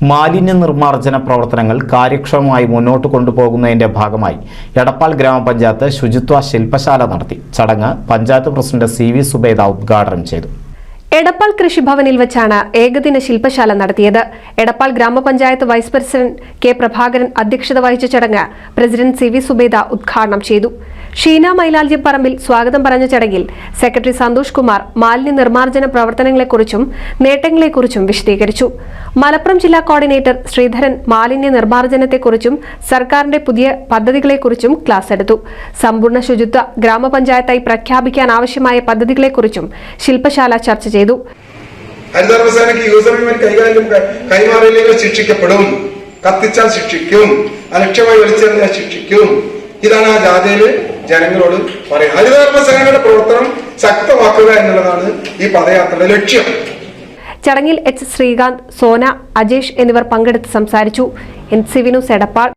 മാലിന്യ നിർമ്മാർജ്ജന പ്രവർത്തനങ്ങൾ കാര്യക്ഷമമായി മുന്നോട്ട് കൊണ്ടുപോകുന്നതിന്റെ ഭാഗമായി എടപ്പാൾ ഗ്രാമപഞ്ചായത്ത് ശുചിത്വ ശില്പശാല നടത്തി. ചടങ്ങ് പഞ്ചായത്ത് പ്രസിഡന്റ് CV സുബൈദ ഉദ്ഘാടനം ചെയ്തു. എടപ്പാൾ കൃഷിഭവനിൽ വെച്ചാണ് ഏകദിന ശില്പശാല നടത്തിയത്. എടപ്പാൾ ഗ്രാമപഞ്ചായത്ത് വൈസ് പ്രസിഡന്റ് K പ്രഭാകരൻ അധ്യക്ഷത വഹിച്ച ചടങ്ങ് പ്രസിഡന്റ് CV സുബൈദ ഉദ്ഘാടനം ചെയ്തു. ഷീന മൈലാഞ്ചിപ്പറമ്പിൽ സ്വാഗതം പറഞ്ഞ ചടങ്ങിൽ സെക്രട്ടറി സന്തോഷ് കുമാർ മാലിന്യ നിർമ്മാർജ്ജന പ്രവർത്തനങ്ങളെക്കുറിച്ചും നേട്ടങ്ങളെക്കുറിച്ചും വിശദീകരിച്ചു. മലപ്പുറം ജില്ലാ കോർഡിനേറ്റർ ശ്രീധരൻ മാലിന്യ നിർമ്മാർജ്ജനത്തെക്കുറിച്ചും സർക്കാരിന്റെ പുതിയ പദ്ധതികളെക്കുറിച്ചും ക്ലാസ് എടുത്തു. സമ്പൂർണ്ണ ശുചിത്വ ഗ്രാമപഞ്ചായത്തായി പ്രഖ്യാപിക്കാൻ ആവശ്യമായ പദ്ധതികളെക്കുറിച്ചും ശില്പശാല ചർച്ച ചെയ്തു. ഹരിതകർമ്മസേനയ്ക്ക് യൂസർമെന്റ് കൈമാറിയില്ലെങ്കിൽ ശിക്ഷിക്കപ്പെടും, കത്തിച്ചാൽ ശിക്ഷിക്കും, അലക്ഷ്യമായി വലിച്ചെറിഞ്ഞാൽ ശിക്ഷിക്കും. ഇതാണ് ആ ജാഥയില് ജനങ്ങളോട് പറയുന്നത്. ഹരിതകർമ്മസേനയുടെ പ്രവർത്തനം ശക്തമാക്കുക എന്നുള്ളതാണ് ഈ പദയാത്രയുടെ ലക്ഷ്യം. ചടങ്ങിൽ H ശ്രീകാന്ത്, സോന, അജേഷ് എന്നിവർ പങ്കെടുത്ത് സംസാരിച്ചു. NCV news Edappal.